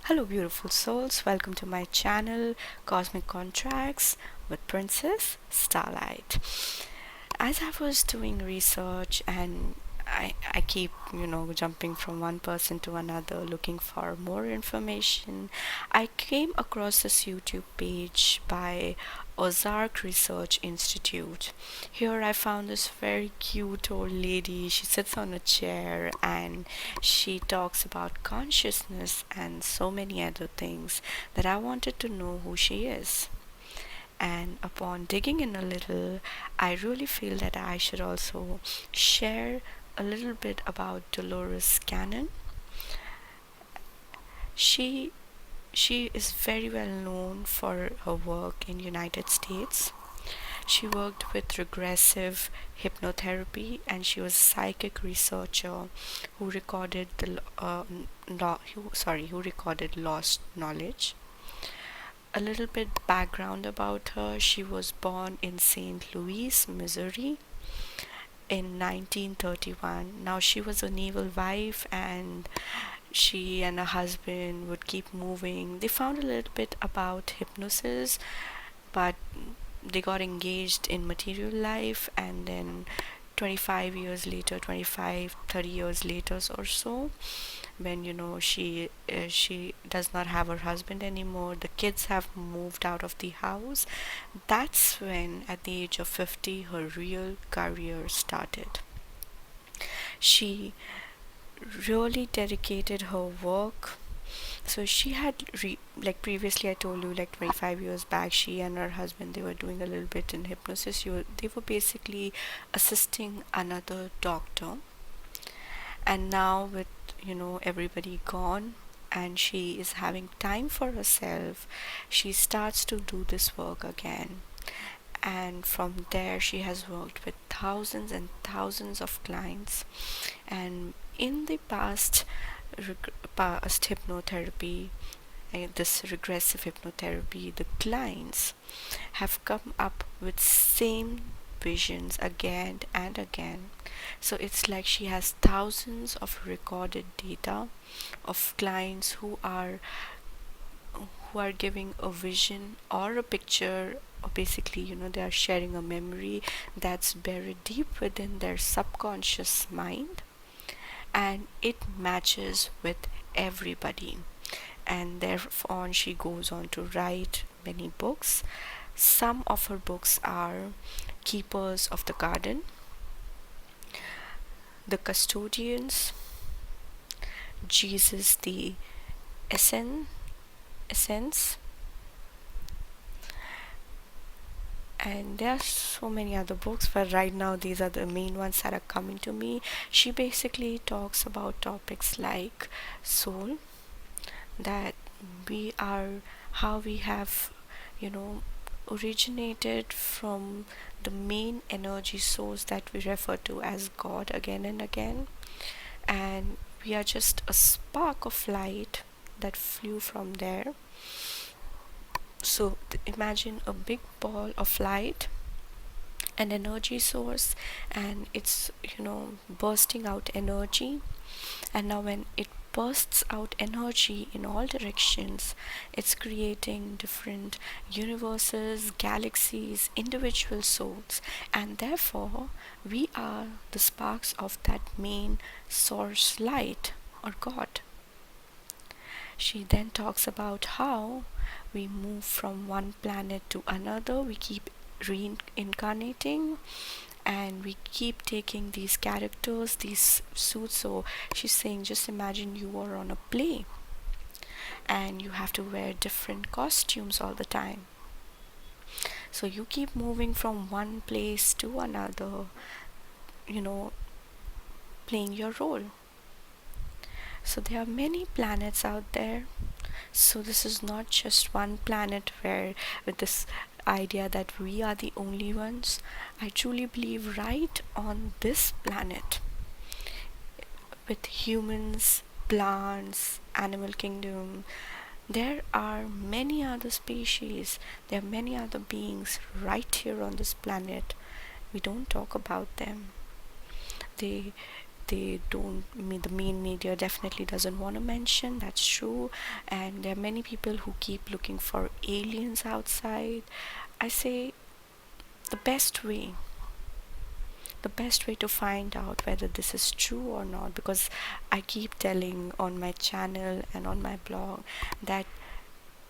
Hello, beautiful souls. Welcome to my channel, Cosmic Contracts with Princess Starlight. As I was doing research and I keep, jumping from one person to another looking for more information, I came across this YouTube page by Ozark Research Institute. Here I found this very cute old lady. She sits on a chair and she talks about consciousness and so many other things that I wanted to know who she is. And upon digging in a little, I really feel that I should also share a little bit about Dolores Cannon. She she is very well known for her work in United States. She worked with regressive hypnotherapy and she was a psychic researcher who recorded who recorded lost knowledge. A little bit background about her: she was born in St. Louis, Missouri in 1931. Now, she was a naval wife, and she and her husband would keep moving. They found a little bit about hypnosis, but they got engaged in material life, and then 25 years later, 25 30 years later or so, when she does not have her husband anymore, the kids have moved out of the house. That's when, at the age of 50, her real career started. She really dedicated her work. So she had like previously I told you, like 25 years back, she and her husband, they were doing a little bit in hypnosis. They were basically assisting another doctor. And now, with everybody gone and she is having time for herself, she starts to do this work again. And from there, she has worked with thousands and thousands of clients. And in the past hypnotherapy, this regressive hypnotherapy, the clients have come up with same visions again and again. So it's like she has thousands of recorded data of clients who are giving a vision or a picture, or basically, they are sharing a memory that's buried deep within their subconscious mind, and it matches with everybody. And therefore she goes on to write many books. Some of her books are Keepers of the Garden, The Custodians, Jesus the Essence, and there are so many other books, but right now these are the main ones that are coming to me. She basically talks about topics like soul, that we are, how we have, you know, originated from the main energy source that we refer to as God again and again, and we are just a spark of light that flew from there. So imagine a big ball of light, an energy source, and it's bursting out energy. And now when it bursts out energy in all directions, it's creating different universes, galaxies, individual souls, and therefore we are the sparks of that main source light, or God. She then talks about how we move from one planet to another, we keep reincarnating, and we keep taking these characters, these suits. So she's saying, just imagine you are on a play and you have to wear different costumes all the time. So you keep moving from one place to another, you know, playing your role. So there are many planets out there. So this is not just one planet where, with this idea that we are the only ones. I truly believe right on this planet, with humans, plants, animal kingdom, there are many other species, there are many other beings right here on this planet. We don't talk about them. They they don't, the main media definitely doesn't want to mention. That's true. And there are many people who keep looking for aliens outside. I say the best way to find out whether this is true or not, because I keep telling on my channel and on my blog that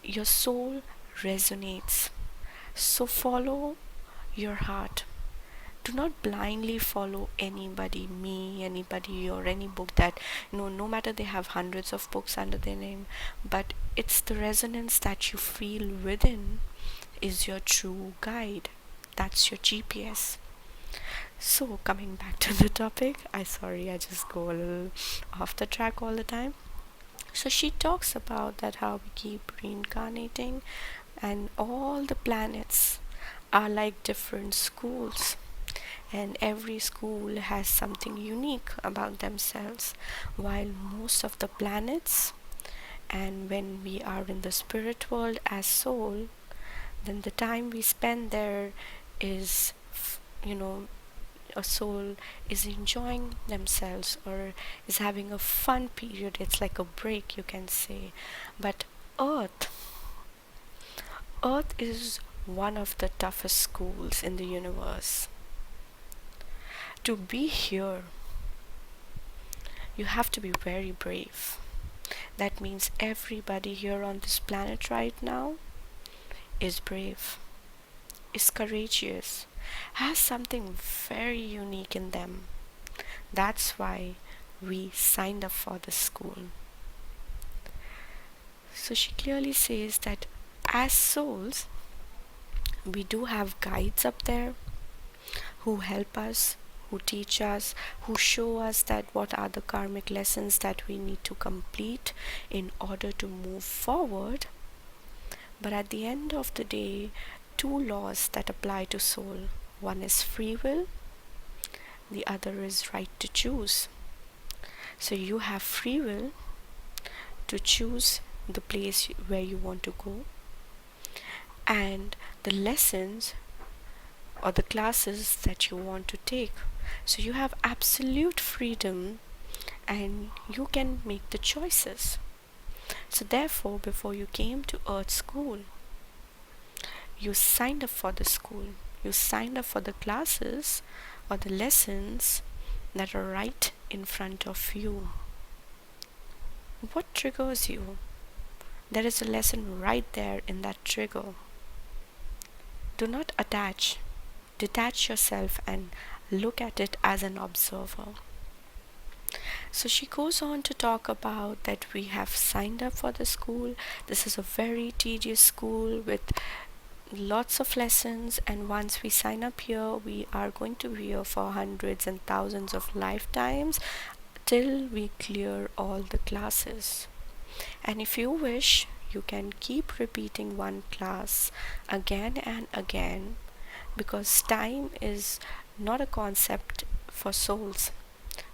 your soul resonates. So follow your heart. Do not blindly follow anybody, or any book that, no matter they have hundreds of books under their name, but it's the resonance that you feel within is your true guide. That's your GPS. So coming back to the topic, I just go a little off the track all the time. So she talks about that how we keep reincarnating, and all the planets are like different schools, and every school has something unique about themselves, while most of the planets, and when we are in the spirit world as soul, then the time we spend there is, you know a soul is enjoying themselves or is having a fun period. It's like a break, you can say. But earth earth is one of the toughest schools in the universe. To be here, you have to be very brave. That means everybody here on this planet right now is brave, is courageous, has something very unique in them. That's why we signed up for the school. So she clearly says that as souls, we do have guides up there who help us, who teach us, who show us that what are the karmic lessons that we need to complete in order to move forward. But at the end of the day, two laws that apply to soul. One is free will, the other is right to choose. So you have free will to choose the place where you want to go, and the lessons or the classes that you want to take. So you have absolute freedom and you can make the choices. So therefore, before you came to Earth School, you signed up for the school. You signed up for the classes or the lessons that are right in front of you. What triggers you? There is a lesson right there in that trigger. Do not detach yourself and look at it as an observer. So she goes on to talk about that we have signed up for the school. This is a very tedious school with lots of lessons, and once we sign up here, we are going to be here for hundreds and thousands of lifetimes till we clear all the classes. And if you wish, you can keep repeating one class again and again, because time is not a concept for souls.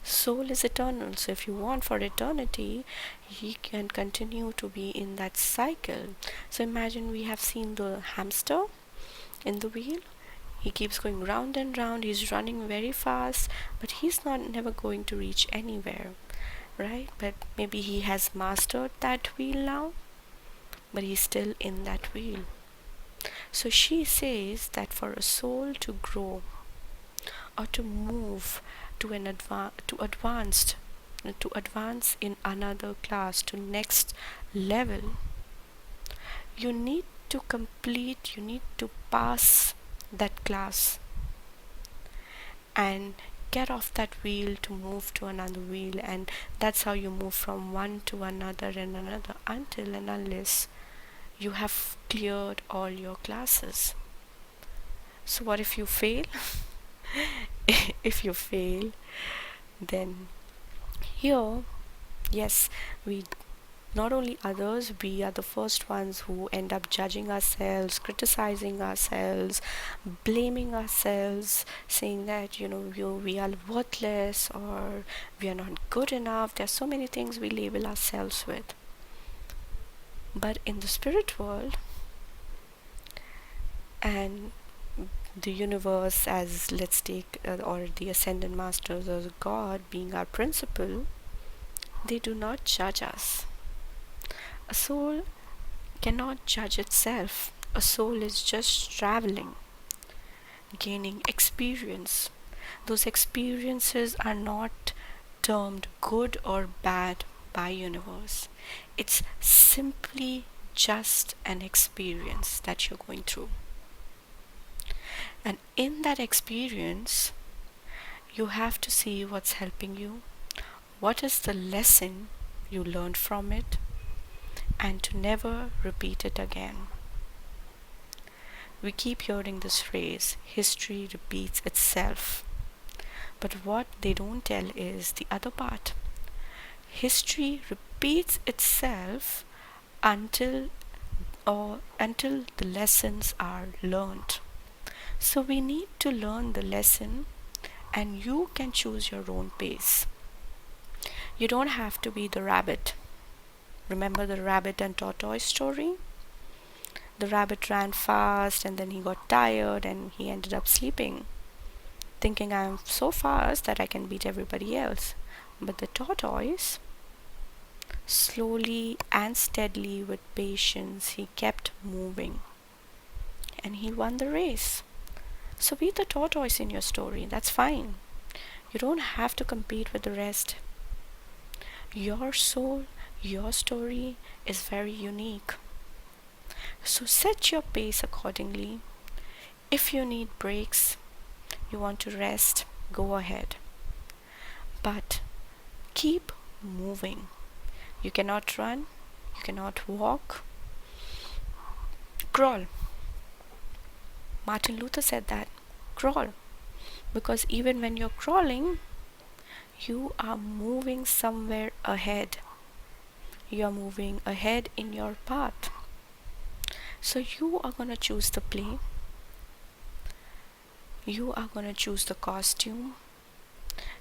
Soul is eternal, so if you want for eternity, he can continue to be in that cycle. So imagine we have seen the hamster in the wheel. He keeps going round and round, he's running very fast, but he's not never going to reach anywhere, right? But maybe he has mastered that wheel now, but he's still in that wheel. So she says that for a soul to grow or to move to advance in another class, to next level, you need to pass that class and get off that wheel to move to another wheel, and that's how you move from one to another and another until and unless you have cleared all your classes. So what if you fail? If you fail, then here, yes, we not only others, we are the first ones who end up judging ourselves, criticizing ourselves, blaming ourselves, saying that we are worthless or we are not good enough. There are so many things we label ourselves with. But in the spirit world, and the universe, as let's take or the ascended masters or God being our principle, they do not judge us. A soul cannot judge itself. A soul is just traveling, gaining experience. Those experiences are not termed good or bad by universe. It's simply just an experience that you're going through. And in that experience, you have to see what's helping you, what is the lesson you learned from it, and to never repeat it again. We keep hearing this phrase, history repeats itself. But what they don't tell is the other part. History repeats itself until until the lessons are learned. So we need to learn the lesson, and you can choose your own pace. You don't have to be the rabbit. Remember the rabbit and tortoise story? The rabbit ran fast and then he got tired and he ended up sleeping, thinking I'm so fast that I can beat everybody else. But the tortoise, slowly and steadily with patience, he kept moving and he won the race. So be the tortoise in your story, that's fine. You don't have to compete with the rest. Your soul, your story is very unique. So set your pace accordingly. If you need breaks, you want to rest, go ahead. But keep moving. You cannot run, you cannot walk. Crawl. Martin Luther said that. Crawl. Because even when you're crawling, you are moving somewhere ahead. You are moving ahead in your path. So you are going to choose the play. You are going to choose the costume.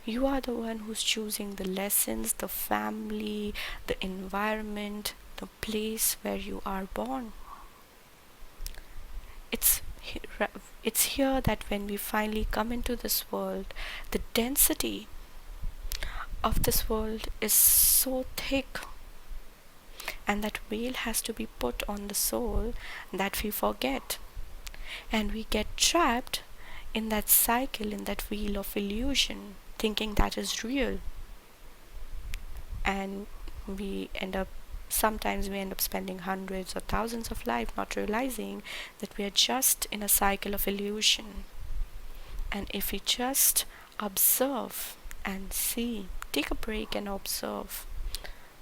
You are the one who's choosing the lessons, the family, the environment, the place where you are born. It's here that when we finally come into this world, the density of this world is so thick, and that veil has to be put on the soul that we forget, and we get trapped in that cycle, in that wheel of illusion, thinking that is real. And sometimes we end up spending hundreds or thousands of lives not realizing that we are just in a cycle of illusion. And if we just observe and see, take a break and observe,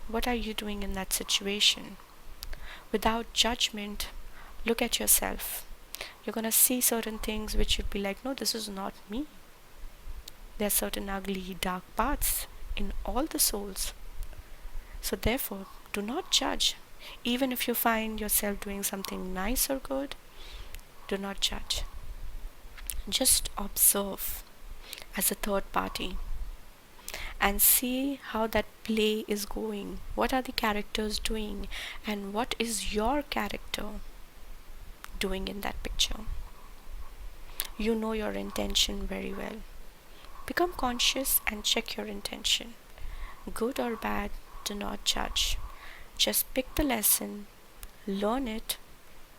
what are you doing in that situation? Without judgment, look at yourself. You're going to see certain things which you'd be like, no, this is not me. There are certain ugly, dark parts in all the souls. So therefore, do not judge. Even if you find yourself doing something nice or good, do not judge. Just observe as a third party and see how that play is going. What are the characters doing, and what is your character doing in that picture? You know your intention very well. Become conscious and check your intention. Good or bad, do not judge. Just pick the lesson, learn it,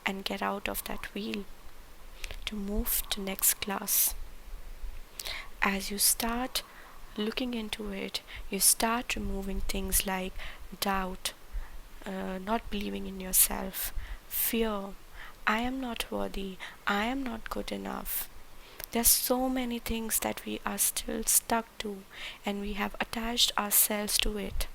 and get out of that wheel to move to next class. As you start looking into it, you start removing things like doubt, not believing in yourself, fear, I am not worthy, I am not good enough. There's so many things that we are still stuck to, and we have attached ourselves to it.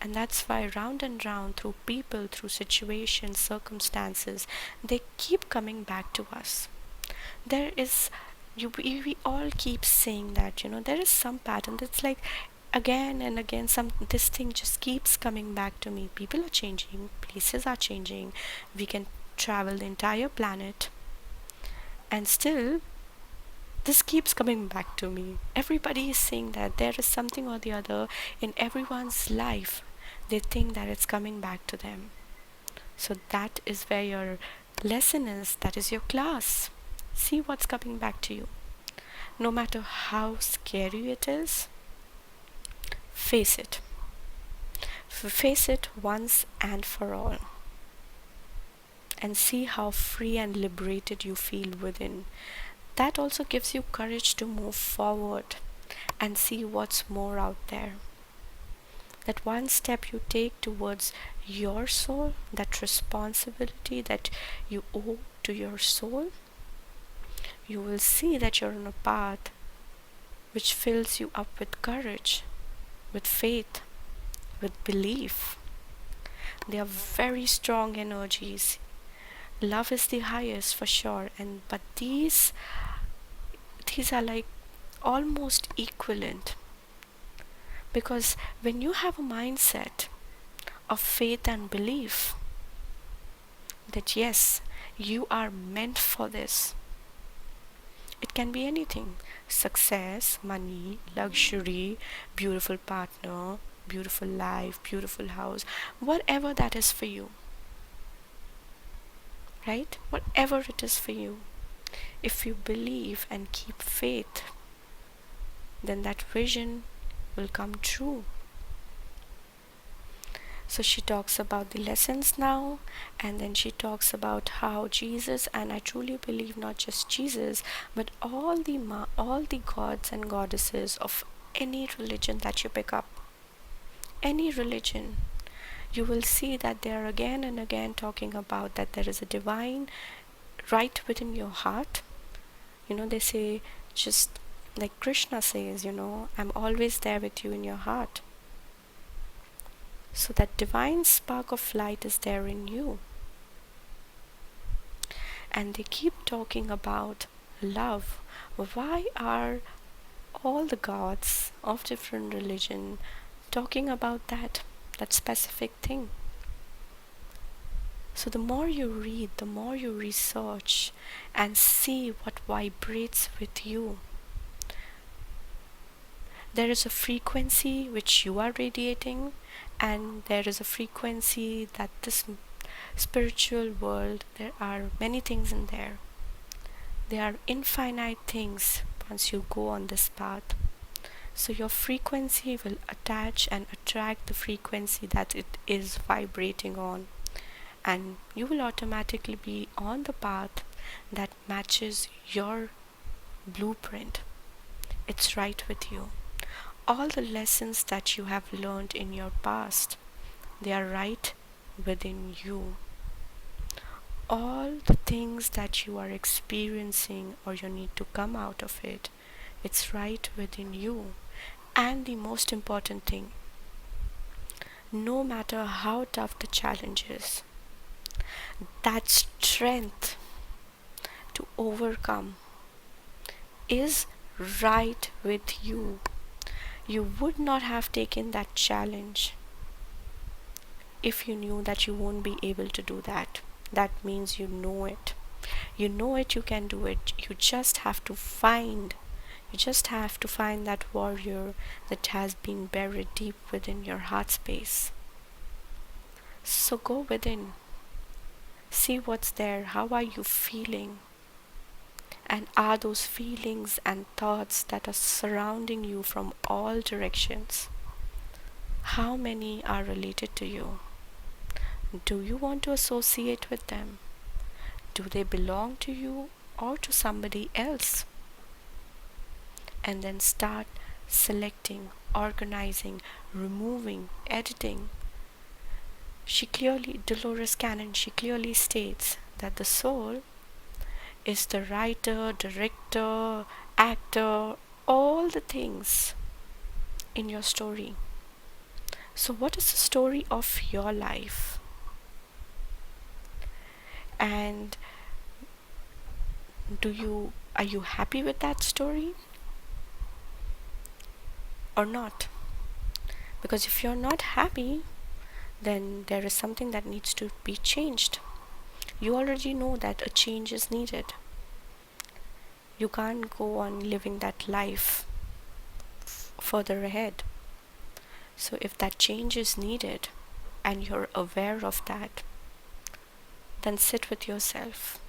And that's why round and round, through people, through situations, circumstances, they keep coming back to us. There is, we all keep saying that, there is some pattern that's like again and again, this thing just keeps coming back to me. People are changing, places are changing, we can travel the entire planet, and still this keeps coming back to me. Everybody is saying that there is something or the other in everyone's life. They think that it's coming back to them. So that is where your lesson is. That is your class. See what's coming back to you. No matter how scary it is, face it. Face it once and for all. And see how free and liberated you feel within. That also gives you courage to move forward and see what's more out there. That one step you take towards your soul, that responsibility that you owe to your soul, you will see that you're on a path which fills you up with courage, with faith, with belief. They are very strong energies. Love is the highest for sure, and but these are like almost equivalent, because when you have a mindset of faith and belief that yes, you are meant for this. It can be anything: success, money, luxury, beautiful partner, beautiful life, beautiful house, whatever that is for you, right? Whatever it is for you. If you believe and keep faith, then that vision will come true. So she talks about the lessons now, and then she talks about how Jesus, and I truly believe not just Jesus, but all the gods and goddesses of any religion that you pick up, any religion, you will see that they are again and again talking about that there is a divine right within your heart. They say, just like Krishna says, I'm always there with you in your heart. So that divine spark of light is there in you. And they keep talking about love. Why are all the gods of different religion talking about that specific thing? So the more you read, the more you research and see what vibrates with you. There is a frequency which you are radiating, and there is a frequency that this spiritual world, there are many things in there. There are infinite things once you go on this path. So your frequency will attach and attract the frequency that it is vibrating on, and you will automatically be on the path that matches your blueprint. It's right with you. All the lessons that you have learned in your past, they are right within you. All the things that you are experiencing or you need to come out of it, it's right within you. And the most important thing, no matter how tough the challenge is, that strength to overcome is right with you. You would not have taken that challenge if you knew that you won't be able to do that. That means you know it. You know it, you can do it. You just have to find that warrior that has been buried deep within your heart space. So go within. See what's there. How are you feeling? And are those feelings and thoughts that are surrounding you from all directions, how many are related to you? Do you want to associate with them? Do they belong to you or to somebody else? And then start selecting, organizing, removing, editing. Dolores Cannon, she clearly states that the soul is the writer, director, actor, all the things in your story. So what is the story of your life? And are you happy with that story or not? Because if you're not happy, then there is something that needs to be changed. You already know that a change is needed. You can't go on living that life further ahead. So if that change is needed and you're aware of that, then sit with yourself.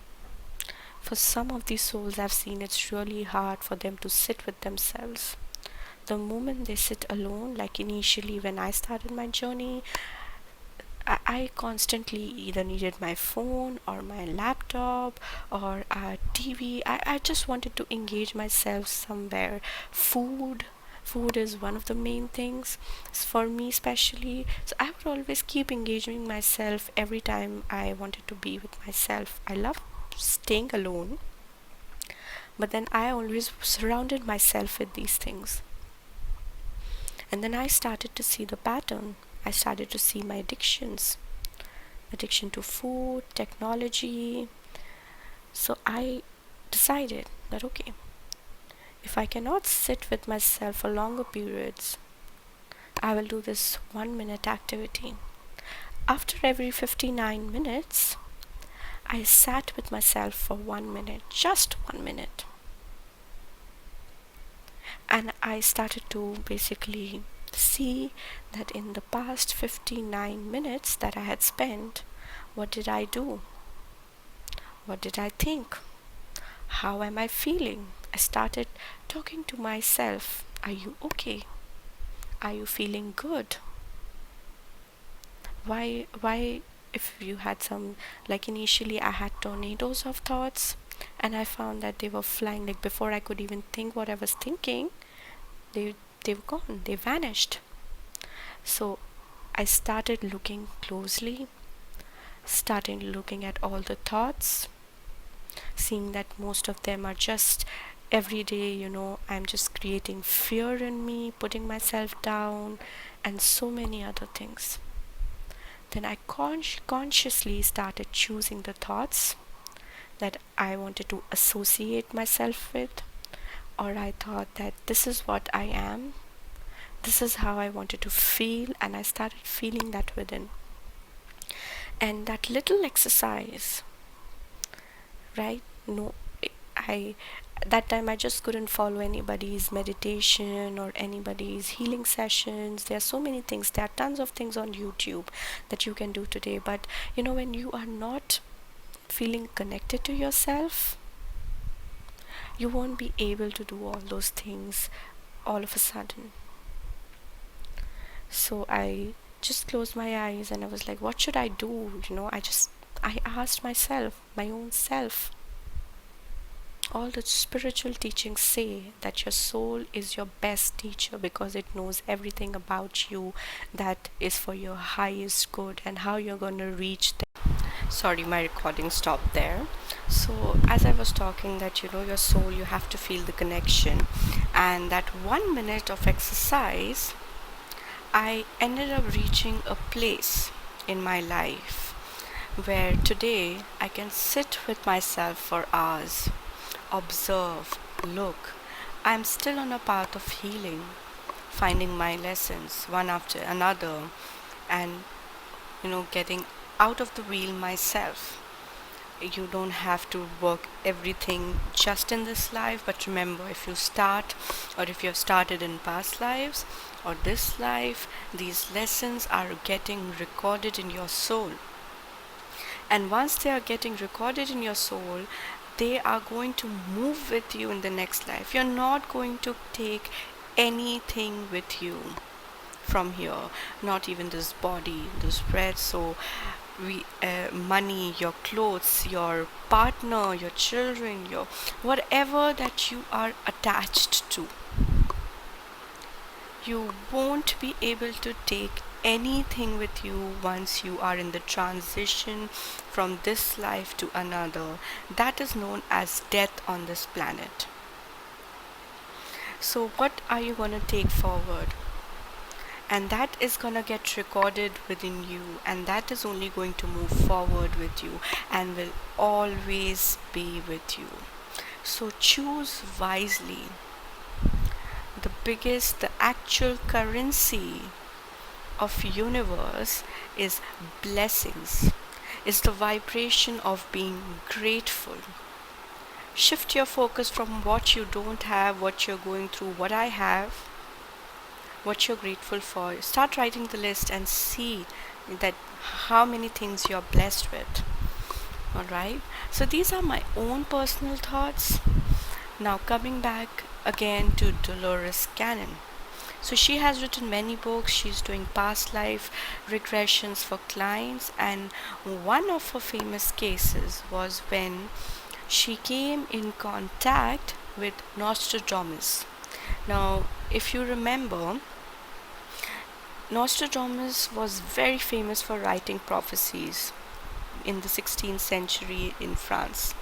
For some of these souls I've seen, it's really hard for them to sit with themselves. The moment they sit alone, like initially when I started my journey, I constantly either needed my phone or my laptop or a TV. I just wanted to engage myself somewhere. Food is one of the main things for me, especially. So I would always keep engaging myself every time I wanted to be with myself. I love staying alone, but then I always surrounded myself with these things. And then I started to see the pattern. I started to see my addiction to food, technology. So I decided that okay, if I cannot sit with myself for longer periods, I will do this 1 minute activity. After every 59 minutes, I sat with myself for 1 minute, just 1 minute. And I started to basically see that in the past 59 minutes that I had spent, what did I do? What did I think? How am I feeling? I started talking to myself. Are you okay? Are you feeling good? Why if you had some, like initially I had tornadoes of thoughts, and I found that they were flying, like before I could even think what I was thinking, they they were gone, they vanished. So I started looking closely, started looking at all the thoughts, seeing that most of them are just every day, I'm just creating fear in me, putting myself down, and so many other things. Then I consciously started choosing the thoughts that I wanted to associate myself with, or I thought that this is what I am, this is how I wanted to feel, and I started feeling that within. And that little exercise, right? No, I that time I just couldn't follow anybody's meditation or anybody's healing sessions. There are so many things, there are tons of things on YouTube that you can do today, but when you are not feeling connected to yourself, you won't be able to do all those things all of a sudden. So I just closed my eyes and I was like, what should I do? I asked myself, my own self. All the spiritual teachings say that your soul is your best teacher because it knows everything about you that is for your highest good and how you're going to reach there. Sorry, my recording stopped there. So as I was talking that your soul, you have to feel the connection, and that 1 minute of exercise, I ended up reaching a place in my life where today I can sit with myself for hours, observe, look. I'm still on a path of healing, finding my lessons one after another, and getting out of the wheel myself. You don't have to work everything just in this life, but remember, if you start, or if you have started in past lives or this life, these lessons are getting recorded in your soul. And once they are getting recorded in your soul, they are going to move with you in the next life. You're not going to take anything with you from here, not even this body, this breath. So money, your clothes, your partner, your children, your whatever that you are attached to, you won't be able to take anything with you once you are in the transition from this life to another. That is known as death on this planet. So what are you going to take forward? And that is going to get recorded within you, and that is only going to move forward with you and will always be with you. So choose wisely. The actual currency of universe is blessings, is the vibration of being grateful. Shift your focus from what you don't have, what you're going through, what I have, what you're grateful for. Start writing the list and see that how many things you're blessed with. Alright, so these are my own personal thoughts. Now, coming back again to Dolores Cannon. So, she has written many books. She's doing past life regressions for clients, and one of her famous cases was when she came in contact with Nostradamus. Now, if you remember, Nostradamus was very famous for writing prophecies in the 16th century in France.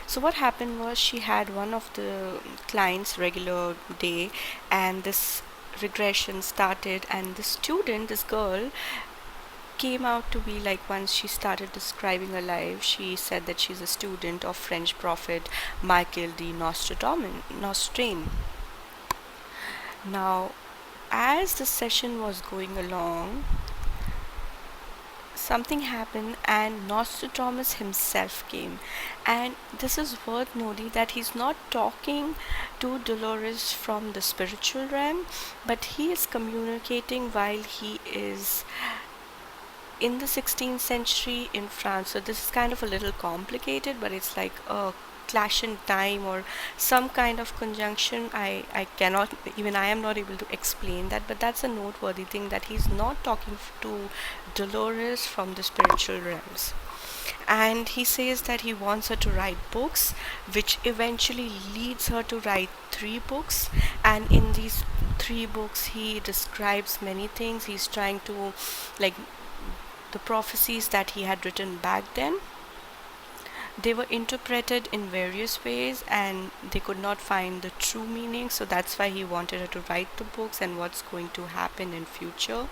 So what happened was she had one of the clients regular day, and this regression started, and the student, this girl, came out to be like, once she started describing her life, she said that she's a student of French prophet Michael de Nostradamus. Now, as the session was going along, something happened and Nostradamus himself came. And this is worth noting that he's not talking to Dolores from the spiritual realm, but he is communicating while he is in the 16th century in France. So this is kind of a little complicated, but it's like a clash in time or some kind of conjunction. I cannot, even I am not able to explain that, but that's a noteworthy thing that he's not talking to Dolores from the spiritual realms. And he says that he wants her to write books, which eventually leads her to write 3 books. And in these 3 books, he describes many things. He's trying to, like, the prophecies that he had written back then, they were interpreted in various ways and they could not find the true meaning. So that's why he wanted her to write the books and what's going to happen in future.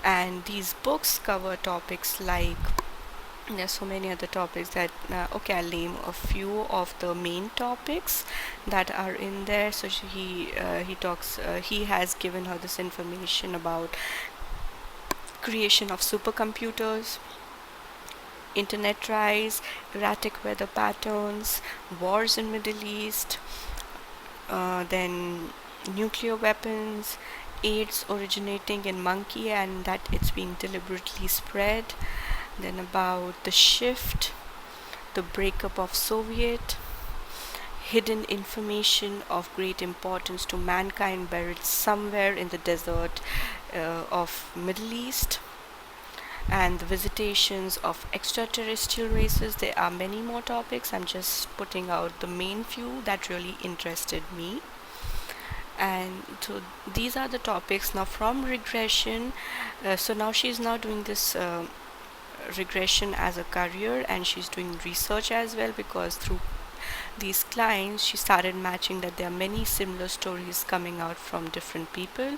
And these books cover topics like, there's so many other topics that okay, I'll name a few of the main topics that are in there. So he has given her this information about creation of supercomputers, internet rise, erratic weather patterns, wars in Middle East, then nuclear weapons, AIDS originating in monkey and that it's being deliberately spread, then about the shift, the breakup of Soviet, hidden information of great importance to mankind buried somewhere in the desert of Middle East, and the visitations of extraterrestrial races. There are many more topics. I'm just putting out the main few that really interested me. And so these are the topics. Now from regression, so now she's now doing this regression as a career, and she's doing research as well, because through these clients she started matching that there are many similar stories coming out from different people.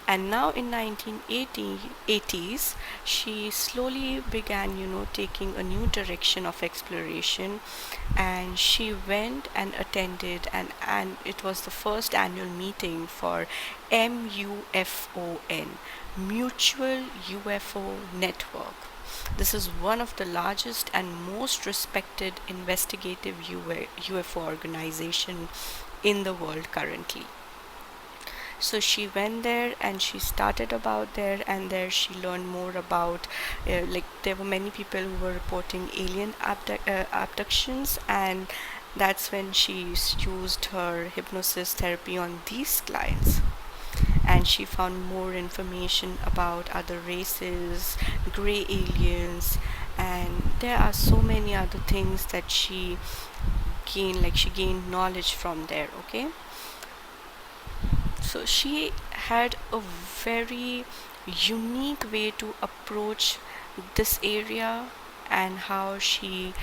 And now in 1980s she slowly began, taking a new direction of exploration, and she went and attended and it was the first annual meeting for MUFON, Mutual UFO Network. This is one of the largest and most respected investigative UFO organization in the world currently. So she went there and she started about there, and there she learned more about like there were many people who were reporting alien abductions, and that's when she used her hypnosis therapy on these clients. And she found more information about other races, gray aliens, and there are so many other things that she gained, like she gained knowledge from there. Okay, so she had a very unique way to approach this area, and how she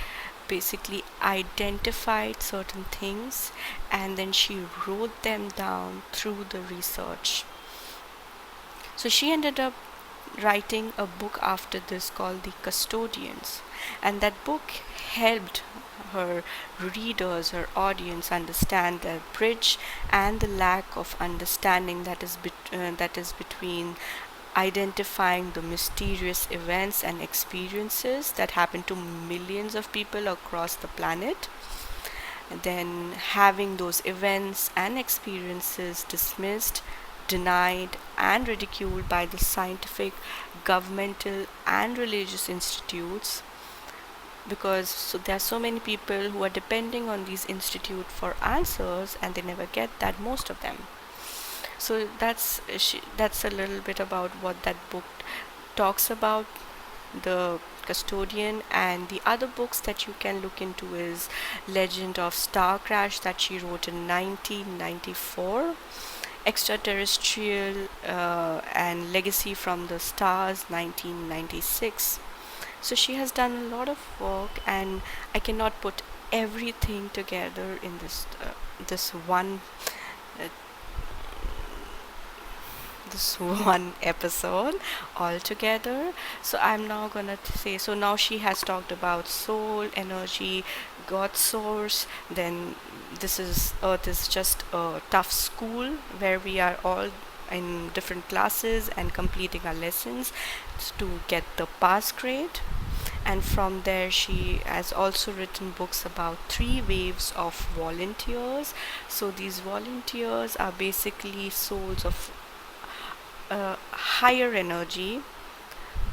basically identified certain things and then she wrote them down through the research. So she ended up writing a book after this called The Custodians, and that book helped her readers, her audience, understand the bridge and the lack of understanding that is between identifying the mysterious events and experiences that happen to millions of people across the planet, and then having those events and experiences dismissed, denied, and ridiculed by the scientific, governmental, and religious institutes, because there are so many people who are depending on these institute for answers, and they never get that, most of them. So that's a little bit about what that book talks about, the Custodian. And the other books that you can look into is Legend of Starcrash, that she wrote in 1994, Extraterrestrial and Legacy from the Stars, 1996. So she has done a lot of work, and I cannot put everything together in this one uh, this one episode altogether. So I'm now gonna say, so now she has talked about soul, energy, God source. Then this is Earth is just a tough school where we are all in different classes and completing our lessons to get the pass grade. And from there she has also written books about three waves of volunteers. So these volunteers are basically souls of higher energy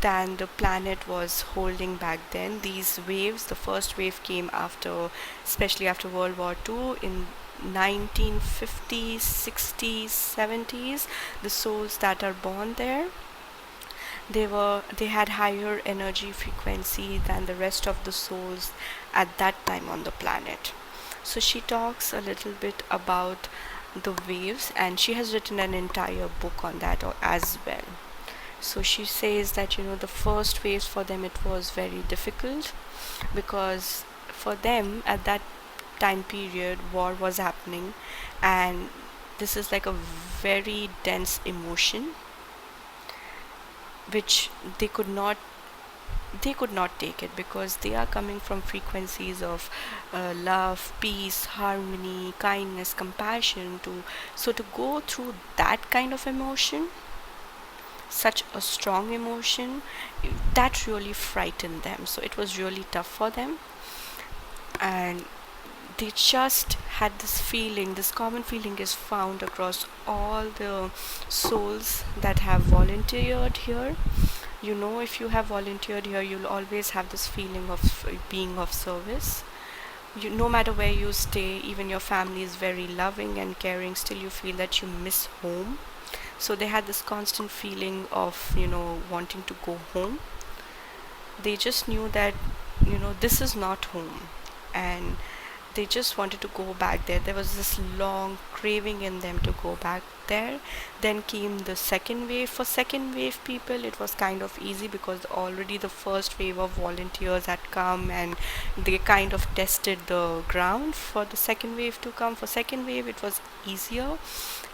than the planet was holding back then. These waves, the first wave came after, especially after World War II, in 1950s, 60s, 70s. The souls that are born there, they had higher energy frequency than the rest of the souls at that time on the planet. So she talks a little bit about the waves, and she has written an entire book on that as well. So she says that, the first waves for them, it was very difficult, because for them at that time period war was happening, and this is like a very dense emotion which they could not take it, because they are coming from frequencies of love, peace, harmony, kindness, compassion. To go through that kind of emotion, such a strong emotion, that really frightened them. So it was really tough for them, and they just had this feeling. This common feeling is found across all the souls that have volunteered here. If you have volunteered here, you'll always have this feeling of being of service. No matter where you stay, even your family is very loving and caring, still you feel that you miss home. So they had this constant feeling of, wanting to go home. They just knew that, this is not home, and they just wanted to go back there. There was this long craving in them to go back there. Then came the second wave. For second wave people, it was kind of easy, because already the first wave of volunteers had come, and they kind of tested the ground for the second wave to come. For second wave, it was easier.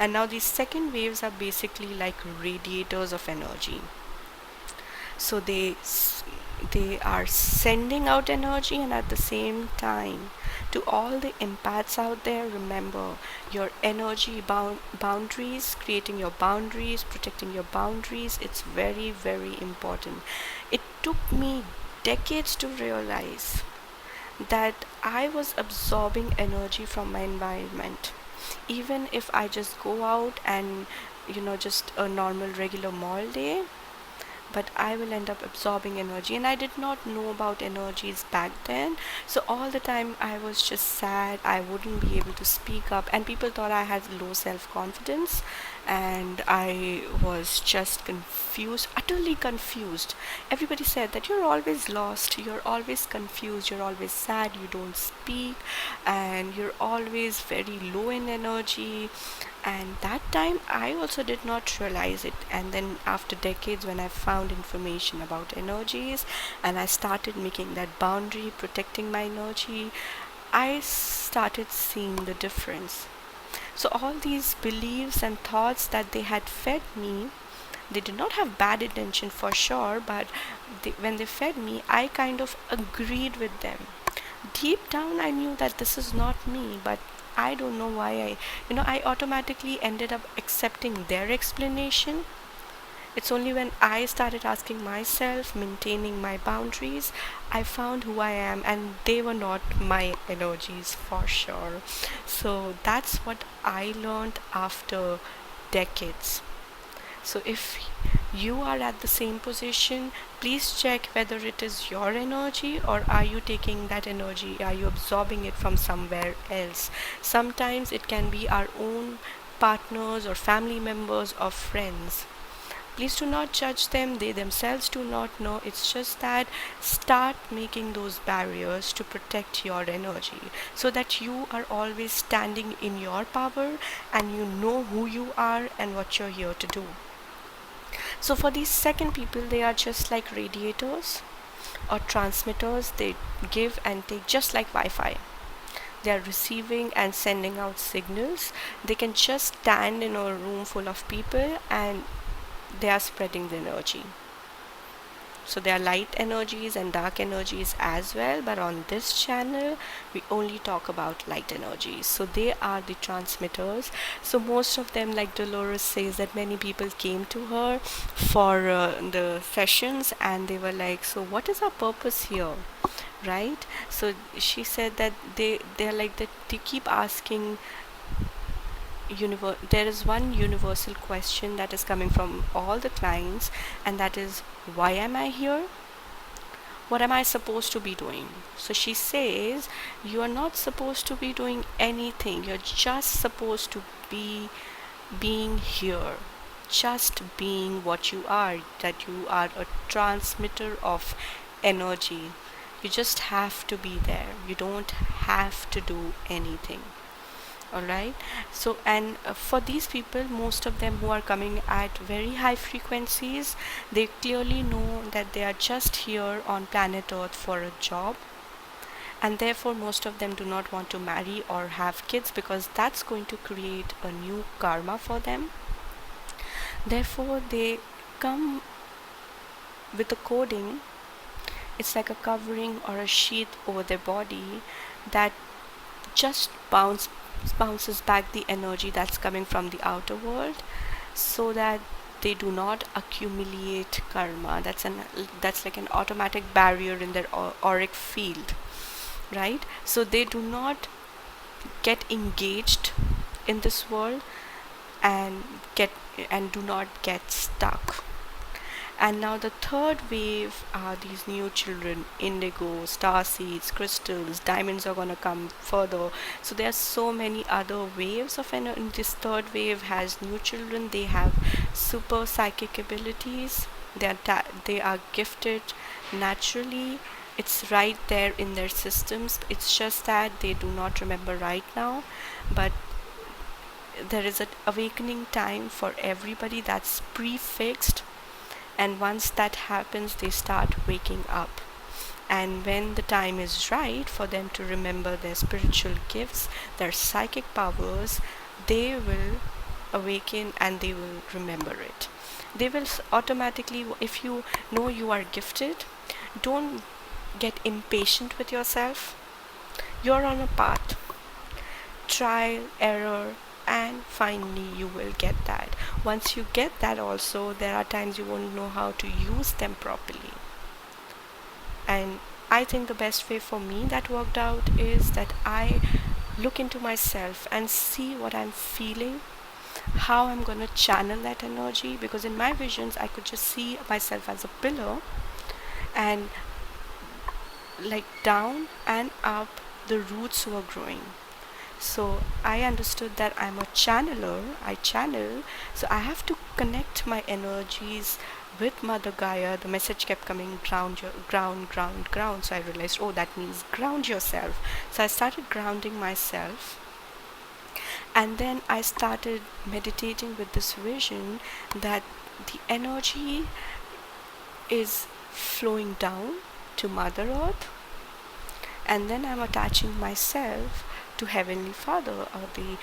And now these second waves are basically like radiators of energy. So they are sending out energy, and at the same time, to all the empaths out there, remember your energy boundaries, creating your boundaries, protecting your boundaries. It's very, very important. It took me decades to realize that I was absorbing energy from my environment. Even if I just go out and, just a normal regular mall day, but I will end up absorbing energy. And I did not know about energies back then. So all the time I was just sad. I wouldn't be able to speak up, and people thought I had low self confidence, and I was just confused, utterly confused. Everybody said that you're always lost, you're always confused, you're always sad, you don't speak, and you're always very low in energy. And that time I also did not realize it. And then after decades, when I found information about energies, and I started making that boundary, protecting my energy, I started seeing the difference. So all these beliefs and thoughts that they had fed me, they did not have bad intention for sure, but when they fed me, I kind of agreed with them. Deep down I knew that this is not me, but I don't know why I automatically ended up accepting their explanation. It's only when I started asking myself, maintaining my boundaries, I found who I am, and they were not my energies for sure. So that's what I learned after decades. So if you are at the same position, please check whether it is your energy, or are you taking that energy, are you absorbing it from somewhere else. Sometimes it can be our own partners or family members or friends. Please do not judge them, they themselves do not know. It's just that start making those barriers to protect your energy, so that you are always standing in your power and you know who you are and what you're here to do. So for these second people, they are just like radiators or transmitters. They give and take just like Wi-Fi. They are receiving and sending out signals. They can just stand in a room full of people and they are spreading the energy. So there are light energies and dark energies as well, but on this channel we only talk about light energies. So they are the transmitters. So most of them, like Dolores says, that many people came to her for the sessions and they were like, so what is our purpose here, right? So she said that they're like that, they keep asking there is one universal question that is coming from all the clients, and that is, why am I here? What am I supposed to be doing? So she says, you are not supposed to be doing anything. You're just supposed to be being here, just being what you are, that you are a transmitter of energy. You just have to be there. You don't have to do anything. All right. So and for these people, most of them who are coming at very high frequencies, they clearly know that they are just here on planet Earth for a job, and therefore most of them do not want to marry or have kids, because that's going to create a new karma for them. Therefore they come with a coding. It's like a covering or a sheath over their body that just bounces back the energy that's coming from the outer world, so that they do not accumulate karma. That's like an automatic barrier in their auric field, right? So they do not get engaged in this world and do not get stuck. And now the third wave are these new children: indigo, star seeds, crystals, diamonds are gonna come further. So there are so many other waves of energy. This third wave has new children. They have super psychic abilities. They are gifted naturally. It's right there in their systems. It's just that they do not remember right now. But there is an awakening time for everybody that's prefixed, and once that happens, they start waking up. And when the time is right for them to remember their spiritual gifts, their psychic powers, they will awaken and they will remember it. They will automatically, if you know you are gifted, don't get impatient with yourself. You're on a path. Trial, error, and finally you will get that. Once you get that, also there are times you won't know how to use them properly. And I think the best way for me that worked out is that I look into myself and see what I'm feeling, how I'm going to channel that energy, because in my visions I could just see myself as a pillar, and like down and up the roots were growing. So I understood that I'm a channeler. I channel, so I have to connect my energies with Mother Gaia. The message kept coming, ground your ground. So I realized, oh, that means ground yourself. So I started grounding myself, and then I started meditating with this vision that the energy is flowing down to Mother Earth, and then I'm attaching myself to Heavenly Father or the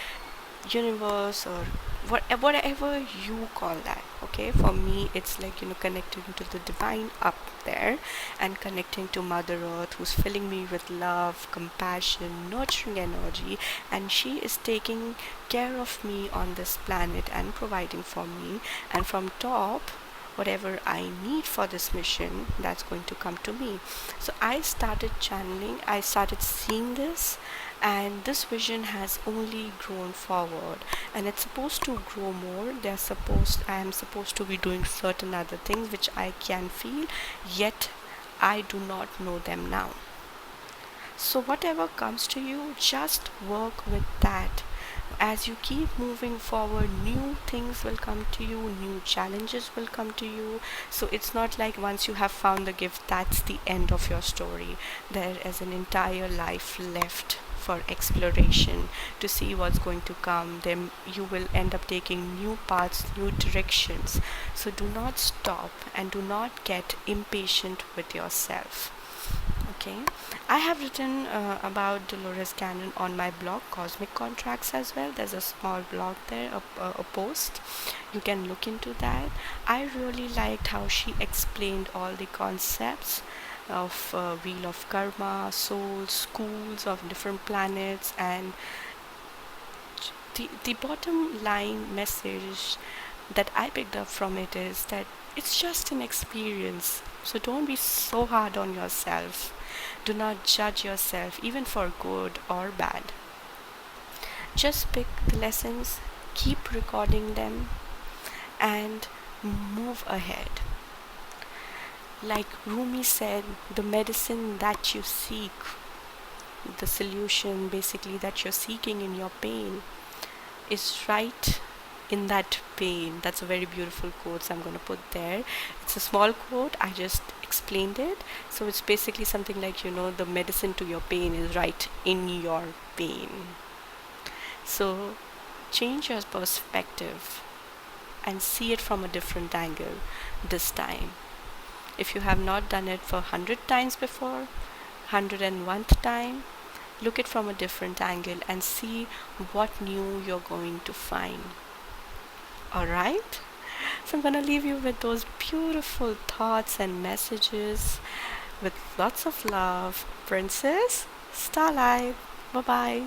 universe, or whatever you call that. Okay, for me it's like, connecting to the divine up there, and connecting to Mother Earth, who's filling me with love, compassion, nurturing energy, and she is taking care of me on this planet and providing for me. And from top, whatever I need for this mission, that's going to come to me. So I started channeling, I started seeing this, and this vision has only grown forward, and it's supposed to grow more. I am supposed to be doing certain other things which I can feel, yet I do not know them now. So whatever comes to you, just work with that. As you keep moving forward, new things will come to you, new challenges will come to you. So it's not like once you have found the gift, that's the end of your story. There is an entire life left for exploration to see what's going to come. Then you will end up taking new paths, new directions. So do not stop and do not get impatient with yourself. Okay, I have written about Dolores Cannon on my blog Cosmic Contracts as well. There's a small blog there, a post. You can look into that. I really liked how she explained all the concepts of wheel of karma, souls, schools of different planets, and the bottom line message that I picked up from it is that it's just an experience. So don't be so hard on yourself. Do not judge yourself, even for good or bad. Just pick the lessons, keep recording them, and move ahead. Like Rumi said, the medicine that you seek, the solution basically that you're seeking in your pain, is right in that pain. That's a very beautiful quote, so I'm going to put there. It's a small quote, I just explained it. So it's basically something like, the medicine to your pain is right in your pain. So change your perspective and see it from a different angle this time. If you have not done it for 100 times before, 101th time, look it from a different angle and see what new you're going to find. Alright? So I'm gonna leave you with those beautiful thoughts and messages with lots of love. Princess Starlight. Bye bye.